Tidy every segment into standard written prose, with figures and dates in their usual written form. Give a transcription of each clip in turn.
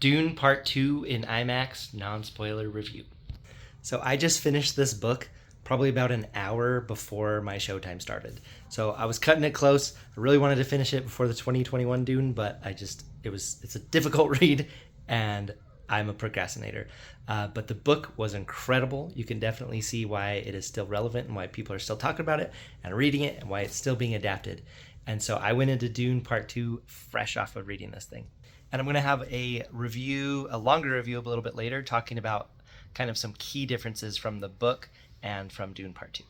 Dune Part 2 in IMAX, non-spoiler review. So I just finished this book probably about an hour before my showtime started. So I was cutting it close. I really wanted to finish it before the 2021 Dune, but it's a difficult read, and I'm a procrastinator. But the book was incredible. You can definitely see why it is still relevant and why people are still talking about it and reading it and why it's still being adapted. And so I went into Dune Part 2 fresh off of reading this thing. And I'm going to have a longer review a little bit later, talking about kind of some key differences from the book and from Dune Part 2.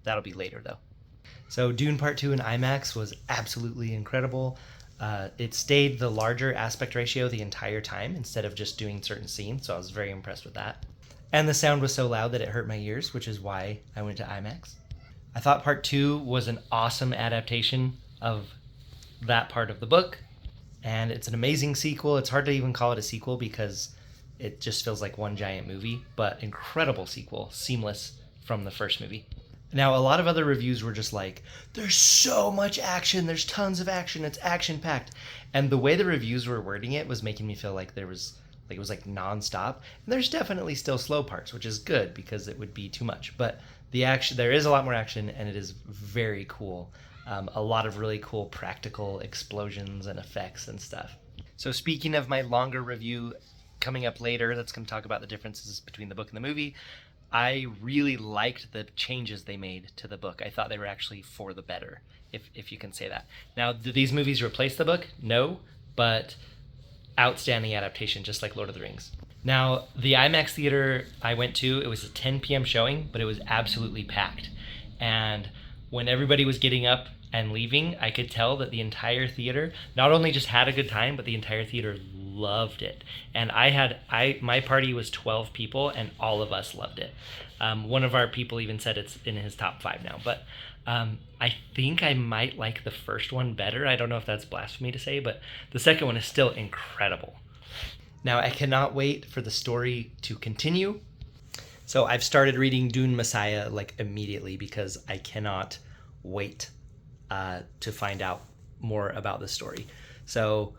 That'll be later, though. So Dune Part 2 in IMAX was absolutely incredible. It stayed the larger aspect ratio the entire time instead of just doing certain scenes, so I was very impressed with that. And the sound was so loud that it hurt my ears, which is why I went to IMAX. I thought Part 2 was an awesome adaptation of that part of the book, and it's an amazing sequel. It's hard to even call it a sequel because it just feels like one giant movie, but incredible sequel, seamless from the first movie. Now, a lot of other reviews were just like, there's so much action, there's tons of action, it's action-packed. And the way the reviews were wording it was making me feel like it was nonstop. And there's definitely still slow parts, which is good because it would be too much. But there is a lot more action, and it is very cool. A lot of really cool practical explosions and effects and stuff. So speaking of my longer review coming up later, that's going to talk about the differences between the book and the movie. I really liked the changes they made to the book. I thought they were actually for the better, if you can say that. Now, do these movies replace the book? No, but outstanding adaptation, just like Lord of the Rings. Now, the IMAX theater I went to, it was a 10 p.m. showing, but it was absolutely packed. And when everybody was getting up and leaving, I could tell that the entire theater not only just had a good time, but the entire theater loved it. And my party was 12 people, and all of us loved it. One of our people even said it's in his top 5 now. But I think I might like the first one better. I don't know if that's blasphemy to say, but the second one is still incredible. Now, I cannot wait for the story to continue. So I've started reading Dune Messiah immediately because I cannot wait to find out more about the story. So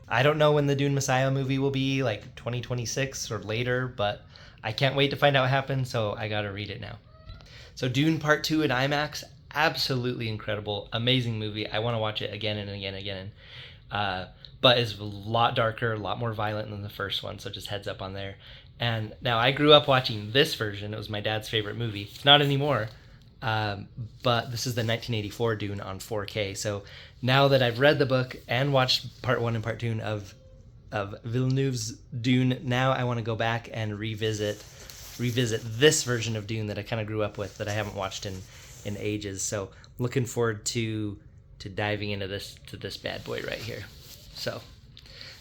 I don't know when the Dune Messiah movie will be, 2026 or later, but I can't wait to find out what happens, so I gotta read it now. So Dune Part 2 in IMAX, absolutely incredible, amazing movie. I want to watch it again and again and again. But it's a lot darker, a lot more violent than the first one, so just heads up on there. And now I grew up watching this version. It was my dad's favorite movie. It's not anymore. But this is the 1984 Dune on 4K. So now that I've read the book and watched Part 1 and Part 2 of Villeneuve's Dune, now I want to go back and revisit this version of Dune that I kind of grew up with, that I haven't watched in ages. So looking forward to diving into this bad boy right here. So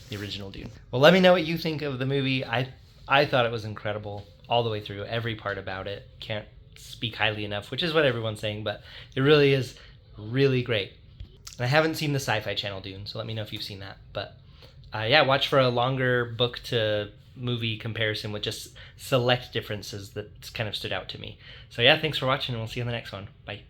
the original Dune. Well, let me know what you think of the movie. I thought it was incredible all the way through, every part about it. Can't speak highly enough, which is what everyone's saying, but it really is really great. And I haven't seen the Sci-Fi Channel Dune, so let me know if you've seen that. But watch for a longer book to movie comparison with just select differences that kind of stood out to me. So thanks for watching, and we'll see you in the next one. Bye.